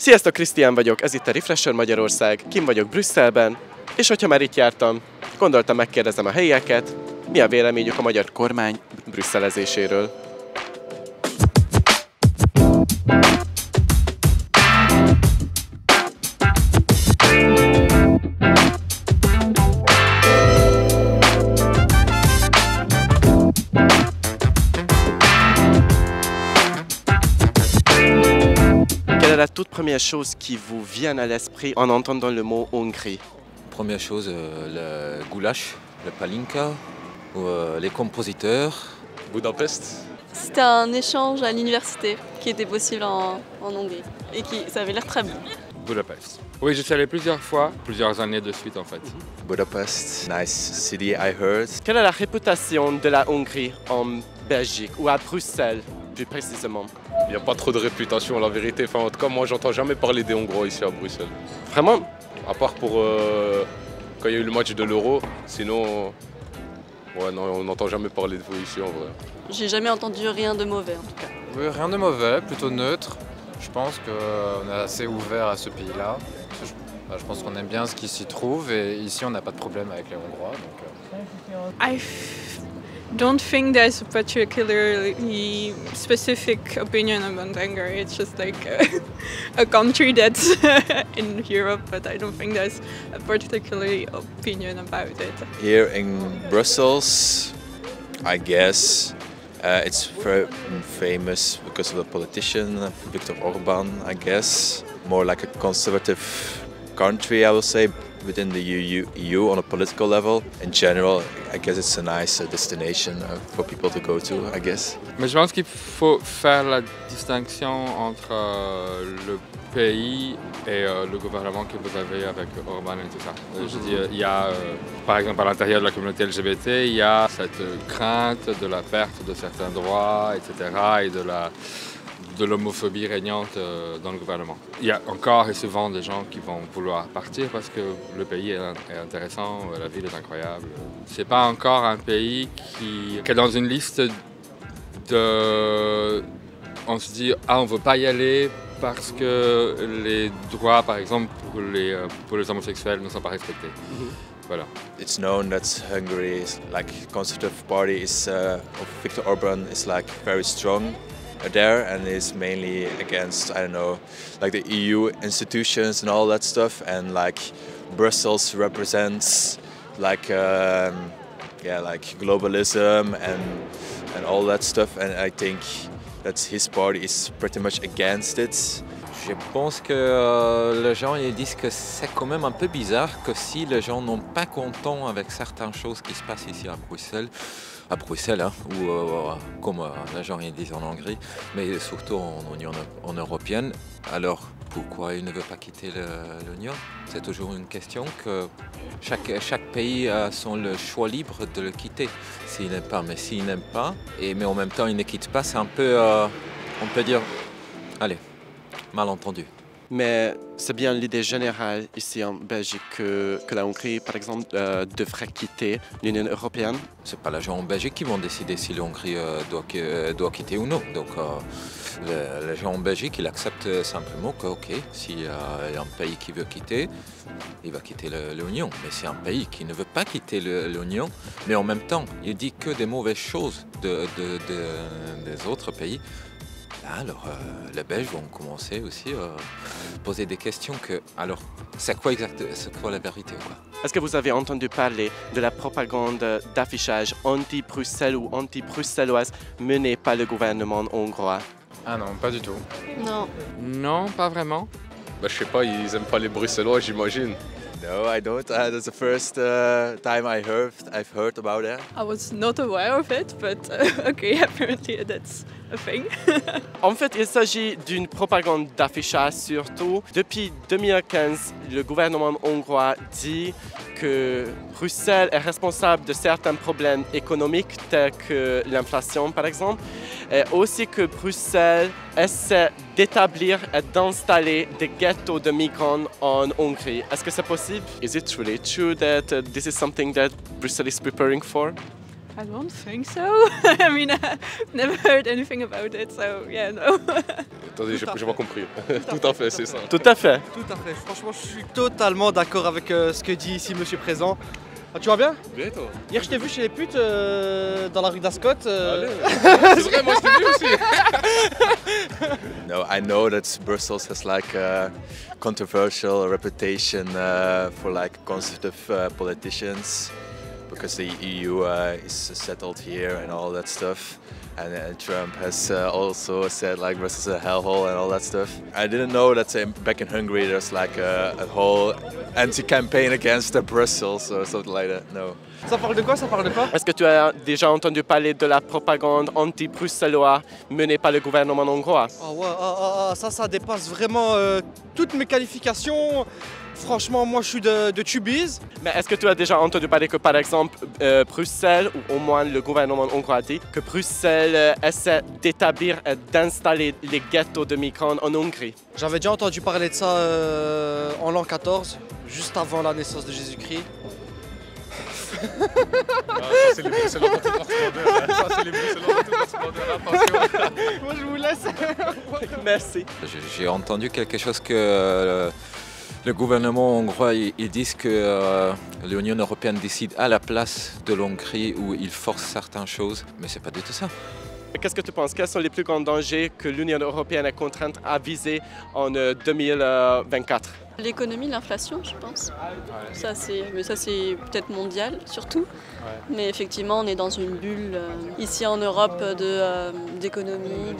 Sziasztok, Krisztián vagyok, ez itt a Refresher Magyarország, kim vagyok Brüsszelben, és hogyha már itt jártam, gondoltam megkérdezem a helyieket, mi a véleményük a magyar kormány brüsszelezéséről. Quelle est la toute première chose qui vous vient à l'esprit en entendant le mot Hongrie? Première chose, le goulash, le palinka, ou, les compositeurs. Budapest. C'était un échange à l'université qui était possible en Hongrie et ça avait l'air très bon. Budapest. Oui, je suis allé plusieurs fois, plusieurs années de suite en fait. Budapest, nice city I heard. Quelle est la réputation de la Hongrie en Belgique ou à Bruxelles plus précisément? Il n'y a pas trop de réputation, la vérité. Enfin, en tout cas, moi, j'entends jamais parler des Hongrois ici à Bruxelles. Vraiment? À part pour quand il y a eu le match de l'Euro. Sinon, ouais, non, on n'entend jamais parler de vous ici en vrai. J'ai jamais entendu rien de mauvais en tout cas. Oui, rien de mauvais, plutôt neutre. Je pense qu'on est assez ouvert à ce pays-là. Je pense qu'on aime bien ce qui s'y trouve et ici on n'a pas de problème avec les Hongrois. I don't think there's a particularly specific opinion about Hungary. It's just like a country that's in Europe, but I don't think there's a particular opinion about it. Here in Brussels, I guess it's very famous because of the politician Viktor Orban, I guess. More like a conservative country, I will say, within the EU on a political level. In general, I guess it's a nice destination for people to go to, I guess. Mais je pense qu'il faut faire la distinction entre le pays et le gouvernement que vous avez avec Orban et tout ça. Je veux dire, il y a, par exemple, à l'intérieur de la communauté LGBT, il y a cette crainte de la perte de certains droits, etc. et de l'homophobie régnante dans le gouvernement. Il y a encore et souvent des gens qui vont vouloir partir parce que le pays est intéressant, la ville est incroyable. C'est pas encore un pays qui est dans une liste de... On se dit, ah, on veut pas y aller parce que les droits, par exemple, pour les homosexuels ne sont pas respectés. Voilà. It's known that Hungary, like Conservative Party, of Viktor Orban is like very strong there and is mainly against, I don't know, like the EU institutions and all that stuff, and like Brussels represents like like globalism and all that stuff, and I think that his party is pretty much against it. Je pense que les gens ils disent que c'est quand même un peu bizarre que si les gens n'ont pas contents avec certaines choses qui se passent ici à Bruxelles, hein, ou comme les gens ils disent en Hongrie, mais surtout en Union européenne, alors pourquoi ils ne veulent pas quitter l'Union? C'est toujours une question que chaque pays a le choix libre de le quitter s'il n'aime pas. Mais s'il n'aime pas, mais en même temps il ne quitte pas, c'est un peu, on peut dire, allez, malentendu. Mais c'est bien l'idée générale ici en Belgique que la Hongrie, par exemple, devrait quitter l'Union européenne. C'est pas les gens en Belgique qui vont décider si la Hongrie doit quitter ou non. Donc les gens en Belgique, ils acceptent simplement que, ok, s'il y a un pays qui veut quitter, il va quitter l'Union. Mais c'est un pays qui ne veut pas quitter l'Union, mais en même temps, il dit que des mauvaises choses des autres pays. Alors, les Belges vont commencer aussi à poser des questions alors, c'est quoi la vérité quoi? Est-ce que vous avez entendu parler de la propagande d'affichage anti-Bruxelles ou anti-bruxelloise menée par le gouvernement hongrois? Ah non, pas du tout. Non. Non, pas vraiment. Bah, je sais pas, ils aiment pas les Bruxellois, j'imagine. No, I don't. That's the first time I've heard about that. I was not aware of it, but okay, apparently that's a thing. En fait, il s'agit d'une propagande d'affichage surtout. Depuis 2015, le gouvernement hongrois dit que Bruxelles est responsable de certains problèmes économiques tels que l'inflation par exemple, et aussi que Bruxelles essaie d'établir et d'installer des ghettos de migrants en Hongrie. Est-ce que c'est possible? Is it really true that this is something that Brussels is preparing for? I don't think so. I mean, I've never heard anything about it, so yeah, no. Attendez, j'ai pas compris. Tout à fait, c'est ça. Tout à fait. Tout à fait. Franchement, je suis totalement d'accord avec ce que dit ici Monsieur Présent. Ah, tu vas bien? Bien toi? Hier, je t'ai vu chez les putes dans la rue d'Ascot. Allez, c'est vrai, moi je t'ai vu aussi. No, I know that Brussels has like a controversial reputation for like conservative politicians because the EU is settled here and all that stuff. And Trump has also said like Brussels is a hellhole and all that stuff. I didn't know that back in Hungary there's like a whole anti-campaign against Brussels or something like that. No. Ça parle de quoi? Ça parle de quoi? Est-ce que tu as déjà entendu parler de la propagande anti-bruxelloise menée par le gouvernement hongrois? Ah ouais, ça dépasse vraiment toutes mes qualifications. Franchement, moi je suis de Tubize. Mais est-ce que tu as déjà entendu parler que, par exemple, Bruxelles, ou au moins le gouvernement hongrois dit que Bruxelles essaie d'établir et d'installer les ghettos de migrants en Hongrie? J'avais déjà entendu parler de ça en l'an 14, juste avant la naissance de Jésus-Christ. Ah, ça c'est les Bruxellois dans toute leur splendeur. Ça c'est les Bruxellois dans toute leur splendeur. Attention. Moi je vous laisse. Merci. J'ai entendu quelque chose que le gouvernement hongrois, ils disent que l'Union européenne décide à la place de l'Hongrie où il force certaines choses, mais c'est pas du tout ça. Qu'est-ce que tu penses? Quels sont les plus grands dangers que l'Union européenne est contrainte à viser en 2024? L'économie, l'inflation, je pense. Ça, c'est peut-être mondial, surtout. Mais effectivement, on est dans une bulle ici en Europe d'économie,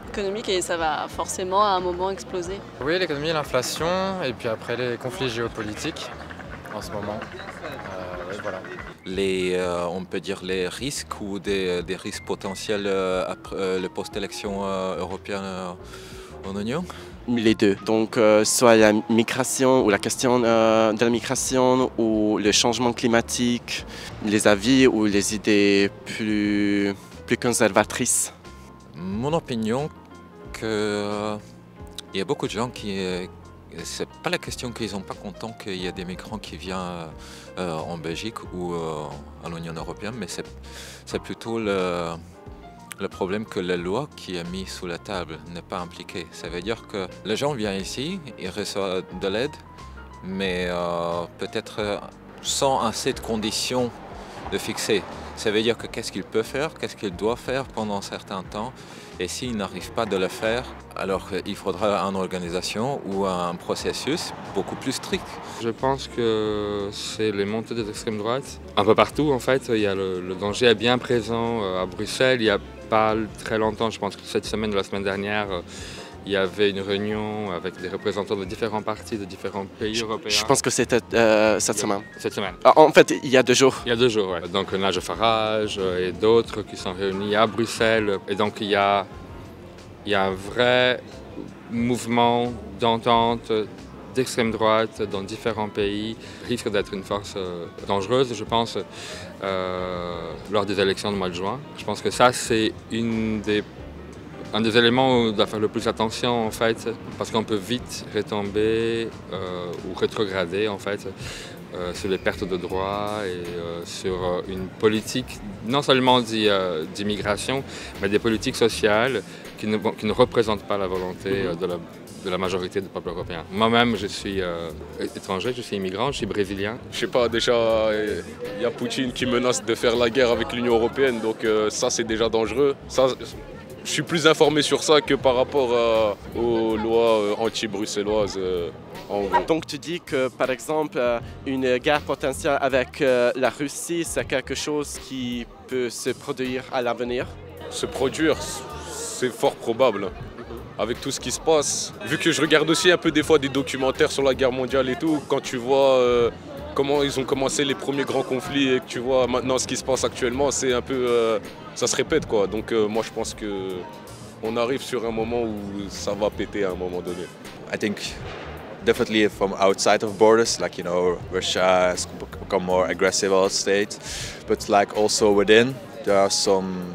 économique, et ça va forcément à un moment exploser. Oui, l'économie, l'inflation, et puis après les conflits géopolitiques en ce moment. Voilà. On peut dire les risques ou des risques potentiels après le post-élection européenne en Union? Les deux. Donc, soit la migration ou la question de la migration ou le changement climatique, les avis ou les idées plus conservatrices. Mon opinion, il y a beaucoup de gens qui... c'est pas la question qu'ils sont pas contents qu'il y ait des migrants qui viennent en Belgique ou en Union européenne, mais c'est plutôt le problème que la loi qui est mise sous la table n'est pas impliquée. Ça veut dire que les gens viennent ici, ils reçoivent de l'aide, mais peut-être sans assez de conditions de fixer. Ça veut dire que qu'est-ce qu'il peut faire, qu'est-ce qu'il doit faire pendant un certain temps, et s'il n'arrive pas de le faire, alors il faudra une organisation ou un processus beaucoup plus strict. Je pense que c'est les montées des extrêmes droites. Un peu partout, en fait, il y a le danger est bien présent à Bruxelles. Il n'y a pas très longtemps, je pense que cette semaine ou la semaine dernière, il y avait une réunion avec des représentants de différents partis, de différents pays européens. Je pense que c'était cette semaine. Cette semaine. En fait, il y a 2 jours. Il y a 2 jours, oui. Donc Nigel Farage et d'autres qui sont réunis à Bruxelles. Et donc il y a un vrai mouvement d'entente d'extrême droite dans différents pays. Risque d'être une force dangereuse, je pense, lors des élections du mois de juin. Je pense que ça, c'est un des éléments où on doit faire le plus attention, en fait, parce qu'on peut vite retomber ou rétrograder, en fait, sur les pertes de droits et sur une politique non seulement d'immigration, mais des politiques sociales qui ne représentent pas la volonté de la majorité du peuple européen. Moi-même, je suis étranger, je suis immigrant, je suis brésilien. Je sais pas, déjà, il y a Poutine qui menace de faire la guerre avec l'Union européenne, donc ça c'est déjà dangereux. Ça, je suis plus informé sur ça que par rapport aux lois anti-bruxelloises en gros. Donc tu dis que, par exemple, une guerre potentielle avec la Russie, c'est quelque chose qui peut se produire à l'avenir? Se produire, c'est fort probable. Avec tout ce qui se passe. Vu que je regarde aussi un peu des fois des documentaires sur la guerre mondiale et tout, quand tu vois comment ils ont commencé les premiers grands conflits et que tu vois maintenant ce qui se passe actuellement, c'est un peu... ça se répète quoi. Donc moi je pense qu'on arrive sur un moment où ça va péter à un moment donné. I think definitely from outside of borders, like, you know, Russia has become more aggressive all state, but like also within there are some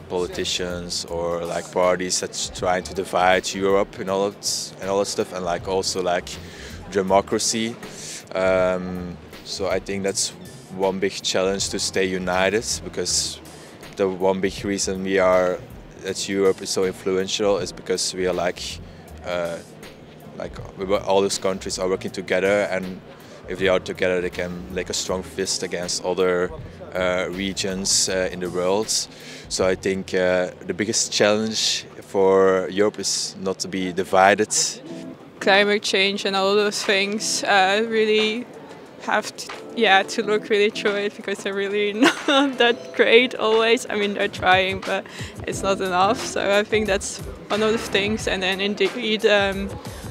politicians or like parties that's trying to divide Europe and all that stuff, and like also like democracy. So I think that's one big challenge to stay united, because the one big reason that Europe is so influential is because we are like all those countries are working together, and if they are together, they can make a strong fist against other regions in the world. So I think the biggest challenge for Europe is not to be divided. Climate change and all those things really have to look really through it, because they're really not that great always. I mean, they're trying, but it's not enough. So I think that's one of the things. And then indeed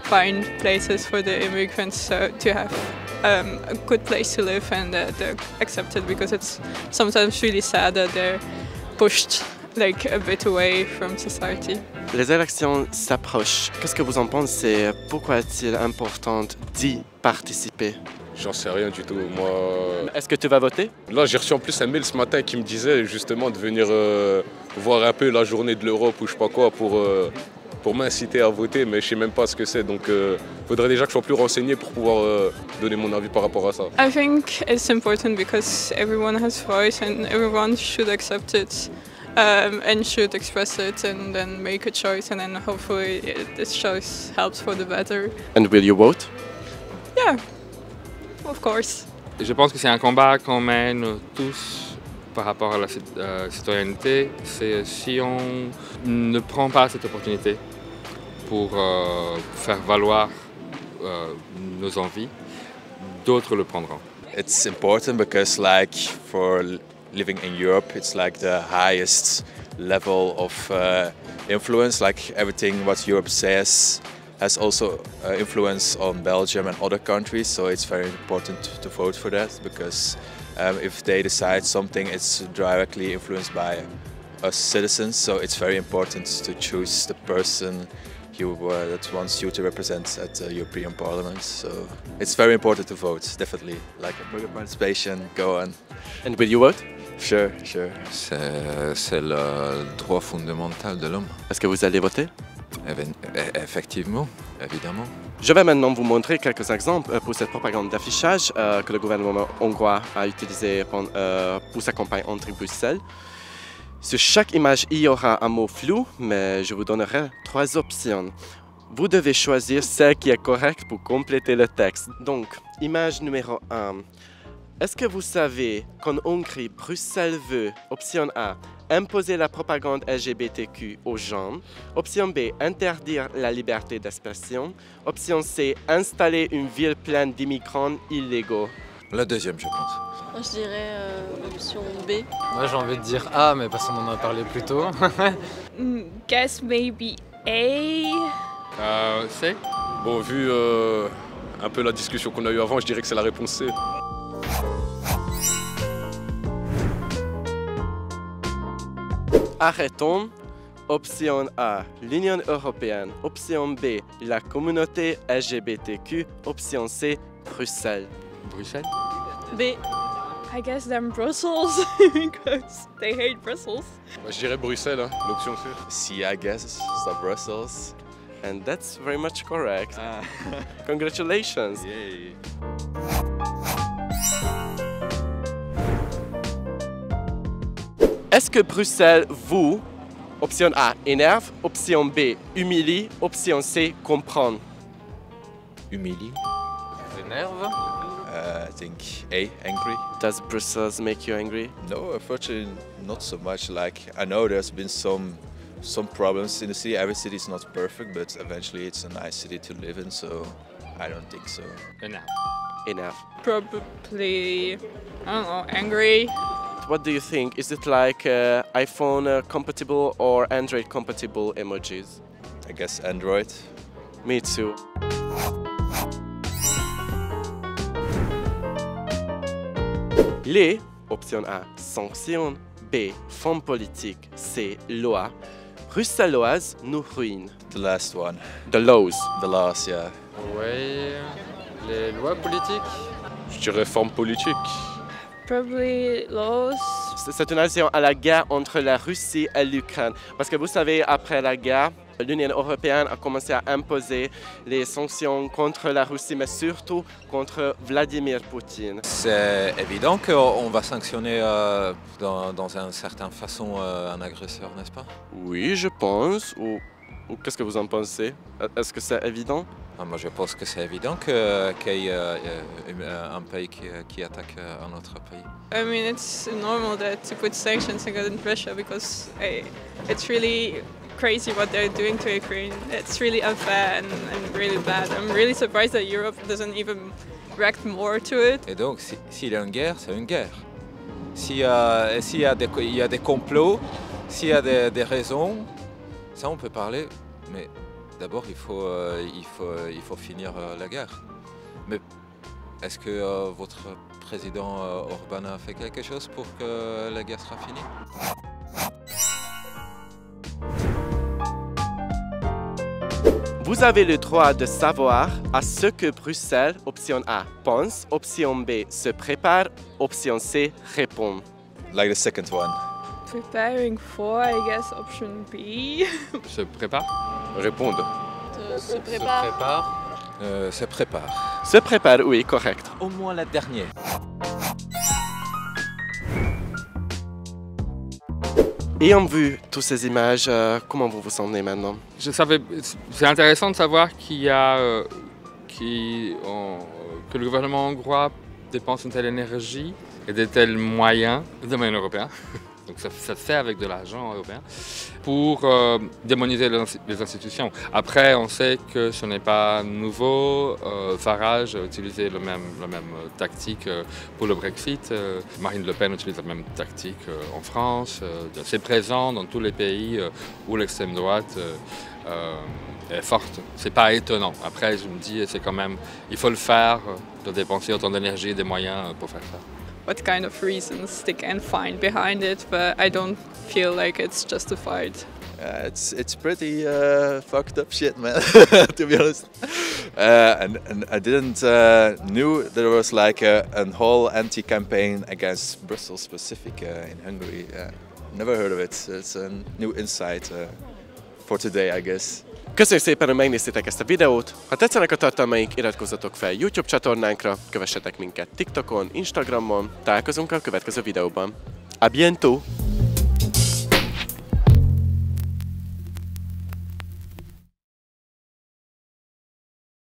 find places for the immigrants to have a good place to live, and they're accepted, because it's sometimes really sad that they're pushed like a bit away from society. Les élections s'approchent. Qu'est-ce que vous en pensez? Pourquoi est-il important d'y participer? J'en sais rien du tout. Moi, Est-ce que tu vas voter? là, j'ai reçu en plus un mail ce matin qui me disait justement de venir voir un peu la journée de l'Europe ou je sais pas quoi pour m'inciter à voter, mais je sais même pas ce que c'est. Donc, faudrait déjà que je sois plus renseigné pour pouvoir donner mon avis par rapport à ça. I think it's important because everyone has voice and everyone should accept it and should express it and then make a choice, and then hopefully this choice helps for the better. And will you vote? Yeah, of course. Je pense que c'est un combat qu'on mène tous par rapport à la citoyenneté. C'est si on ne prend pas cette opportunité pour faire valoir nos envies, d'autres le prendront. It's important because, like, for living in Europe, it's like the highest level of influence. Like everything what Europe says has also influence on Belgium and other countries. So it's very important to vote for that, because if they decide something, it's directly influenced by us citizens. So it's very important to choose the person that wants you to represent at the European Parliament. So it's very important to vote, definitely. Like a bigger participation, go on. And will you vote? Sure, sure. C'est le droit fondamental de l'homme. Est-ce que vous allez voter? Effectivement, évidemment. Je vais maintenant vous montrer quelques exemples pour cette propagande d'affichage que le gouvernement hongrois a utilisé pour sa campagne anti-Bruxelles. Sur chaque image, il y aura un mot flou, mais je vous donnerai 3 options. Vous devez choisir celle qui est correcte pour compléter le texte. Donc, image numéro 1. Est-ce que vous savez qu'en Hongrie, Bruxelles veut, option A, imposer la propagande LGBTQ aux gens. Option B, interdire la liberté d'expression. Option C, installer une ville pleine d'immigrants illégaux. La deuxième, je pense. Moi, je dirais option B. Moi, j'ai envie de dire A, mais parce qu'on en a parlé plus tôt. Guess maybe A. C. Bon, vu un peu la discussion qu'on a eue avant, je dirais que c'est la réponse C. Arrêtons. Option A, l'Union européenne. Option B, la communauté LGBTQ. Option C, Bruxelles. Bruxelles. B. I guess them Brussels because they hate Brussels. Bah, je dirais Bruxelles, hein, l'option C. C, I guess, so Brussels. And that's very much correct. Congratulations. Yay. Est-ce que Bruxelles vous, option A, énerve, option B, humilie, option C, comprend? Humilie. Énerve. I think A, angry. Does Brussels make you angry? No, unfortunately not so much. Like, I know there's been some problems in the city. Every city is not perfect, but eventually it's a nice city to live in, so I don't think so. Énerve. Probably, I don't know, angry. What do you think? Is it like iPhone compatible or Android compatible emojis? I guess Android. Me too. Les, option A, sanctions. B, fonds politiques. C, loi. Bruxelloise nous ruine. The last one. The laws. The last, yeah. Oui, les lois politiques. Je dirais forme politique. Probably laws. C'est une allusion à la guerre entre la Russie et l'Ukraine. Parce que vous savez, après la guerre, L'Union européenne a commencé à imposer les sanctions contre la Russie, mais surtout contre Vladimir Poutine. C'est évident qu'on va sanctionner dans une certaine façon un agresseur, n'est-ce pas? Oui, je pense. Ou qu'est-ce que vous en pensez? Est-ce que c'est évident? Moi, je pense que c'est évident qu'il y ait un pays qui attaque un autre pays. I mean, it's normal to put sanctions against Russia because it's really crazy what they're doing to Ukraine. It's really unfair and really bad. I'm really surprised that Europe doesn't even react more to it. Et donc, s'il y a une guerre, c'est une guerre. S'il y a des complots, s'il y a des raisons, ça on peut parler, mais d'abord il faut finir la guerre. Mais est-ce que votre président Orban a fait quelque chose pour que la guerre sera finie? Vous avez le droit de savoir à ce que Bruxelles, option A, pense, option B, se prépare, option C, répond. Like the second one. Preparing for, I guess, option B. Se prépare. Répondre. Se prépare. Se prépare. Se prépare, oui, correct. Au moins la dernière. Ayant vu toutes ces images, comment vous vous sentez maintenant? C'est intéressant de savoir que le gouvernement hongrois dépense une telle énergie et de tels moyens, de moyens européens, donc ça se fait avec de l'argent européen, pour démoniser les institutions. Après, on sait que ce n'est pas nouveau. Farage a utilisé la même tactique pour le Brexit. Marine Le Pen utilise la même tactique en France. C'est présent dans tous les pays où l'extrême droite est forte. C'est pas étonnant. Après, je me dis, c'est quand même, il faut le faire, de dépenser autant d'énergie et des moyens pour faire ça. What kind of reasons they can find behind it, but I don't feel like it's justified. It's pretty fucked up shit, man, to be honest. And I didn't knew there was like a whole anti-campaign against Brussels specific in Hungary. Never heard of it. It's a new insight for today, I guess. Köszönjük szépen, hogy megnéztétek ezt a videót. Ha tetszenek a tartalmaink, iratkozzatok fel YouTube csatornánkra, kövessetek minket TikTokon, Instagramon, találkozunk a következő videóban. A bientôt!